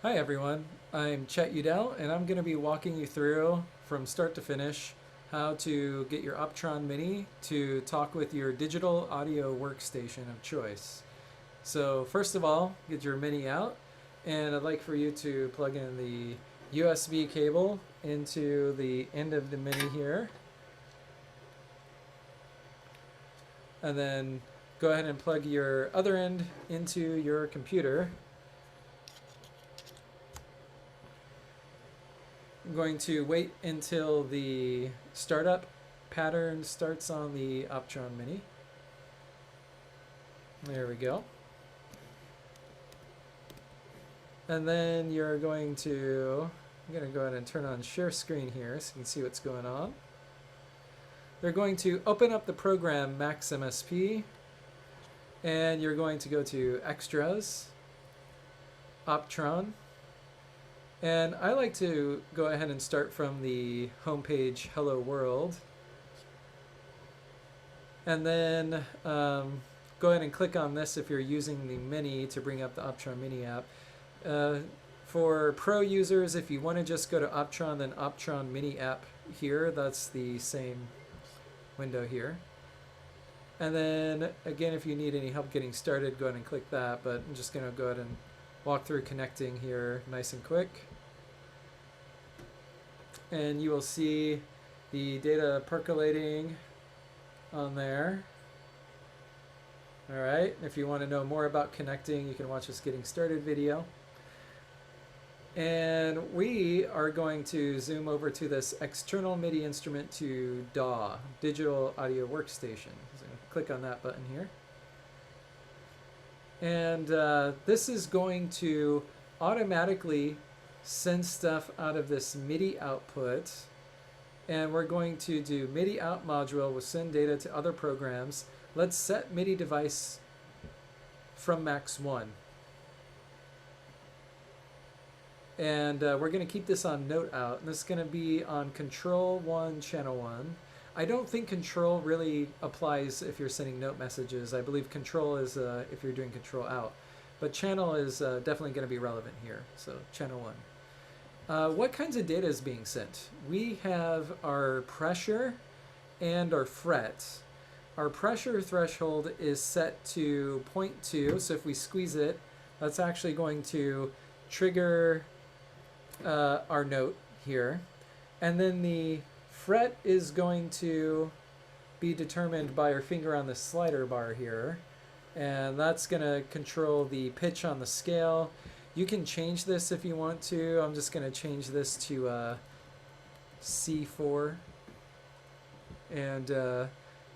Hi everyone, I'm Chet Udell and I'm going to be walking you through from start to finish how to get your Optron Mini to talk with your digital audio workstation of choice. So first of all, get your Mini out, and I'd like for you to plug in the USB cable into the end of the Mini here, and then go ahead and plug your other end into your computer. I'm going to wait until the startup pattern starts on the Optron Mini. There we go. And then I'm going to go ahead and turn on share screen here so you can see what's going on. They're going to open up the program Max MSP, and you're going to go to Extras, Optron, and I like to go ahead and start from the homepage Hello World. And then go ahead and click on this if you're using the Mini to bring up the Optron Mini app. For pro users, if you want to just go to Optron, then Optron Mini app here, that's the same window here. And then again, if you need any help getting started, go ahead and click that, but I'm just going to go ahead and walk through connecting here nice and quick. And you will see the data percolating on there. All right, if you want to know more about connecting, you can watch this getting started video. And we are going to zoom over to this external MIDI instrument to DAW, Digital Audio Workstation. So click on that button here. And this is going to automatically send stuff out of this MIDI output. And we're going to do MIDI out module will send data to other programs. Let's set MIDI device from max 1. And we're going to keep this on note out. And this is going to be on control 1, channel 1. I don't think control really applies if you're sending note messages. I believe control is if you're doing control out. But channel is definitely going to be relevant here. So channel 1. What kinds of data is being sent? We have our pressure and our fret. Our pressure threshold is set to 0.2. So if we squeeze it, that's actually going to trigger our note here. And then the fret is going to be determined by our finger on the slider bar here. And that's going to control the pitch on the scale. You can change this if you want to. I'm just going to change this to C4 and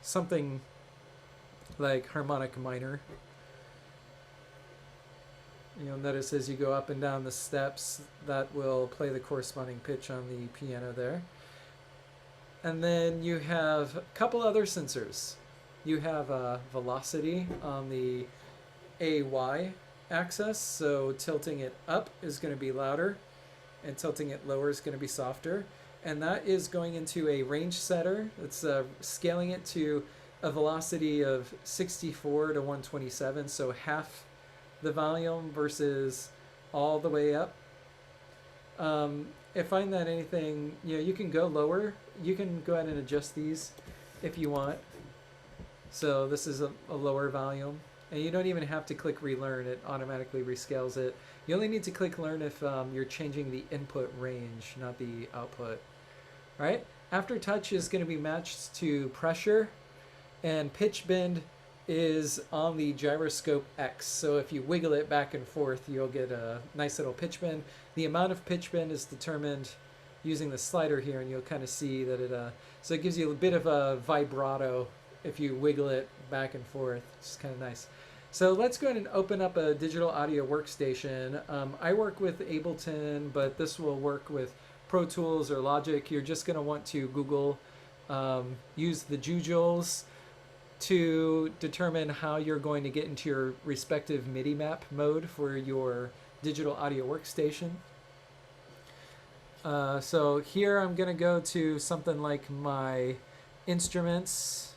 something like harmonic minor. You'll notice as you go up and down the steps, that will play the corresponding pitch on the piano there. And then you have a couple other sensors. You have velocity on the AY axis, so tilting it up is going to be louder and tilting it lower is going to be softer. And that is going into a range setter. It's scaling it to a velocity of 64 to 127, so half the volume versus all the way up. If I find that anything, you can go lower. You can go ahead and adjust these if you want. So this is a lower volume. And you don't even have to click relearn. It automatically rescales it. You only need to click learn if you're changing the input range, not the output. All right. Aftertouch is going to be matched to pressure, and pitch bend is on the gyroscope X. So if you wiggle it back and forth, you'll get a nice little pitch bend. The amount of pitch bend is determined using the slider here, and you'll kind of see that so it gives you a bit of a vibrato if you wiggle it back and forth. It's kind of nice. So let's go ahead and open up a digital audio workstation. I work with Ableton, but this will work with Pro Tools or Logic. You're just going to want to Google, use the Jujles to determine how you're going to get into your respective MIDI map mode for your digital audio workstation. So here I'm going to go to something like my instruments,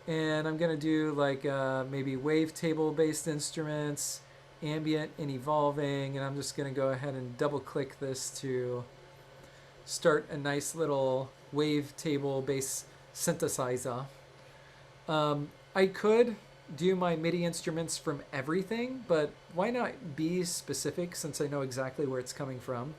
and I'm going to do like maybe wavetable based instruments, ambient and evolving, and I'm just going to go ahead and double click this to start a nice little wavetable bass synthesizer. I could do my MIDI instruments from everything, but why not be specific since I know exactly where it's coming from.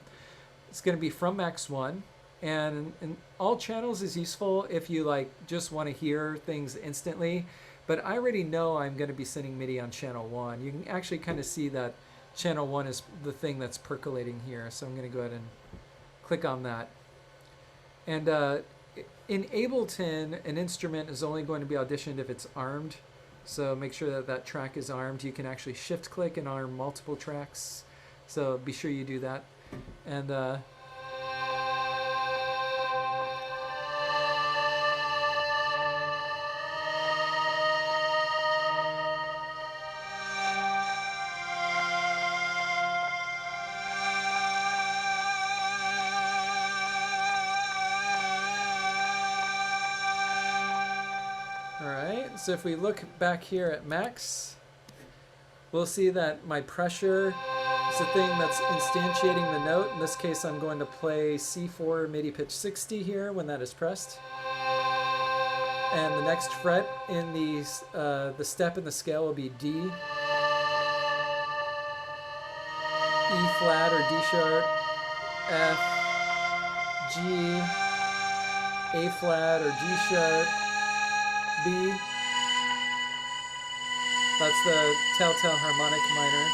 It's going to be from Max 1, and all channels is useful if you like just want to hear things instantly, but I already know I'm going to be sending MIDI on channel 1. You can actually kind of see that channel 1 is the thing that's percolating here, so I'm going to go ahead and click on that. And in Ableton, an instrument is only going to be auditioned if it's armed. So make sure that that track is armed. You can actually shift click and arm multiple tracks. So be sure you do that. And so if we look back here at max, we'll see that my pressure is the thing that's instantiating the note. In this case, I'm going to play C4 MIDI pitch 60 here when that is pressed. And the next fret in the step in the scale will be D, E flat or D sharp, F, G, A flat or G sharp, B. That's the telltale harmonic minor.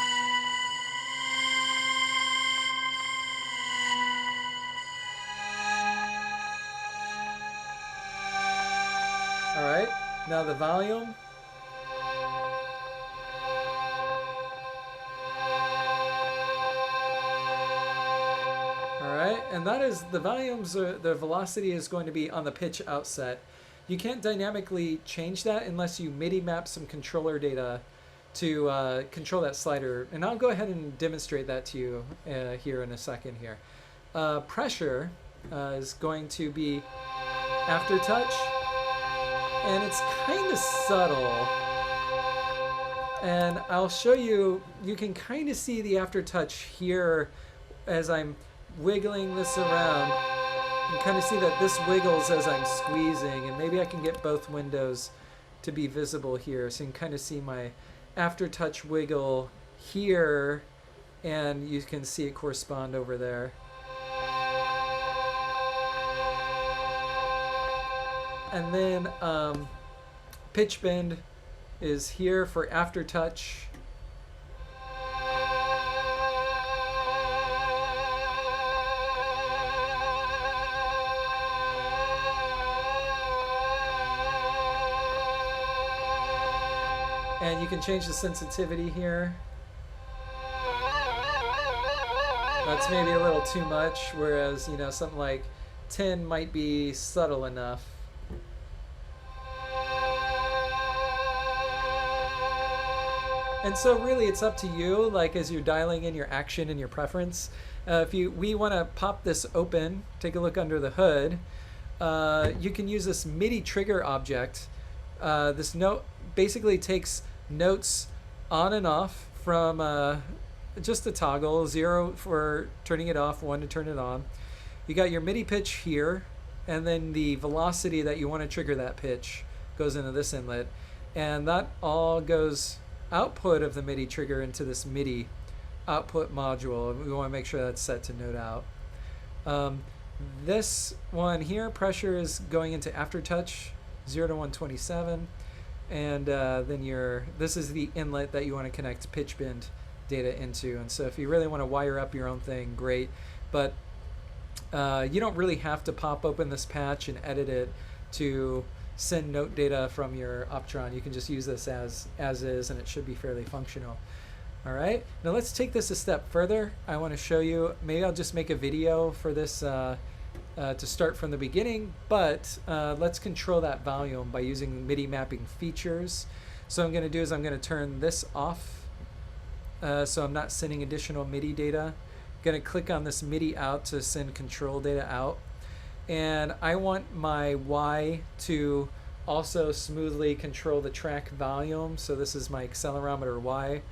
All right, now the volume. All right, and that is the volumes, the velocity is going to be on the pitch outset. You can't dynamically change that unless you MIDI map some controller data to control that slider. And I'll go ahead and demonstrate that to you here in a second here. Pressure is going to be aftertouch, and it's kind of subtle. And I'll show you, you can kind of see the aftertouch here as I'm wiggling this around. You can kind of see that this wiggles as I'm squeezing, and maybe I can get both windows to be visible here, so you can kind of see my aftertouch wiggle here, and you can see it correspond over there. And then pitch bend is here for aftertouch. And you can change the sensitivity here. That's maybe a little too much, whereas, you know, something like 10 might be subtle enough. And so really it's up to you, like as you're dialing in your action and your preference. We want to pop this open, take a look under the hood. You can use this MIDI trigger object. This note basically takes notes on and off from just a toggle, 0 for turning it off, 1 to turn it on. You got your MIDI pitch here, and then the velocity that you want to trigger that pitch goes into this inlet, and that all goes output of the MIDI trigger into this MIDI output module. We want to make sure that's set to note out. This one here, pressure is going into aftertouch, 0 to 127. And then this is the inlet that you want to connect pitch bend data into. And so if you really want to wire up your own thing, great. But you don't really have to pop open this patch and edit it to send note data from your Optron. You can just use this as is, and it should be fairly functional. All right, now let's take this a step further. I want to show you, maybe I'll just make a video for this to start from the beginning, but let's control that volume by using MIDI mapping features. So what I'm going to do is I'm going to turn this off, so I'm not sending additional MIDI data. I'm going to click on this MIDI out to send control data out, and I want my Y to also smoothly control the track volume. So this is my accelerometer Y.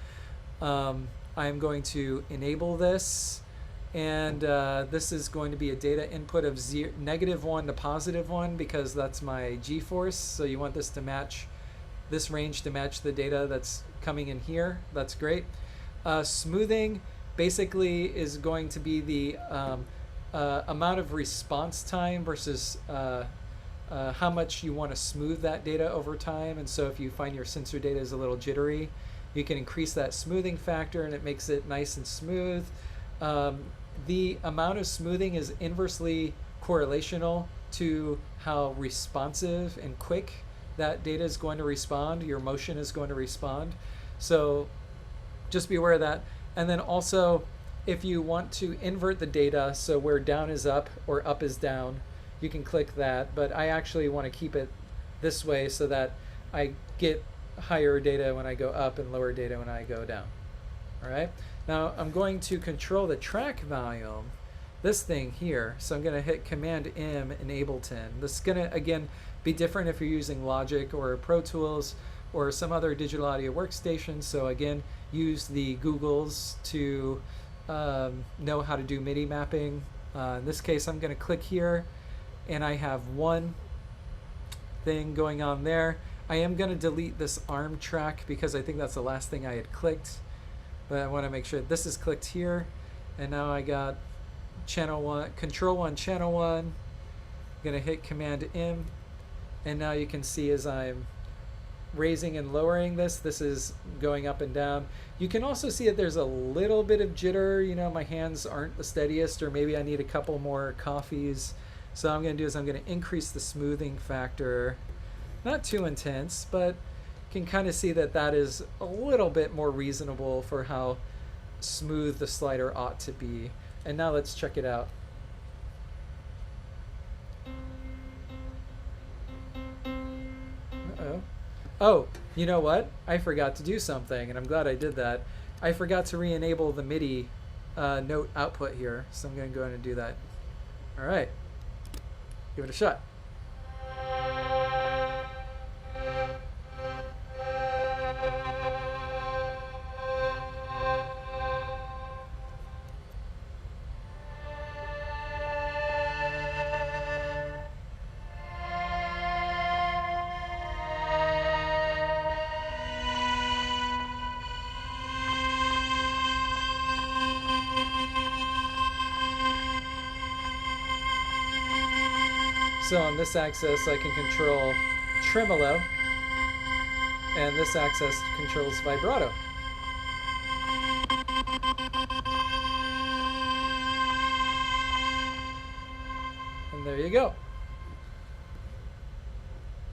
I'm going to enable this, and this is going to be a data input of -1 to +1 because that's my G-force. So you want this to match, this range to match the data that's coming in here. That's great. Smoothing basically is going to be the amount of response time versus how much you want to smooth that data over time. And so if you find your sensor data is a little jittery, you can increase that smoothing factor and it makes it nice and smooth. The amount of smoothing is inversely correlational to how responsive and quick that data is going to respond, your motion is going to respond. So just be aware of that. And then also, if you want to invert the data, so where down is up or up is down, you can click that. But I actually want to keep it this way so that I get higher data when I go up and lower data when I go down. All right. Now I'm going to control the track volume, this thing here. So I'm going to hit Command M in Ableton. This is going to, again, be different if you're using Logic or Pro Tools or some other digital audio workstation. So again, use the Googles to know how to do MIDI mapping. In this case, I'm going to click here, and I have one thing going on there. I am going to delete this arm track because I think that's the last thing I had clicked. But I want to make sure this is clicked here. And now I got channel 1, control 1, channel 1. I'm going to hit Command M. And now you can see as I'm raising and lowering this, this is going up and down. You can also see that there's a little bit of jitter. You know, my hands aren't the steadiest, or maybe I need a couple more coffees. So what I'm going to do is I'm going to increase the smoothing factor. Not too intense, but you can kind of see that that is a little bit more reasonable for how smooth the slider ought to be. And now let's check it out. Uh-oh. Oh, you know what? I forgot to do something, and I'm glad I did that. I forgot to re-enable the MIDI note output here, so I'm going to go ahead and do that. All right. Give it a shot. So on this axis, I can control tremolo, and this axis controls vibrato. And there you go.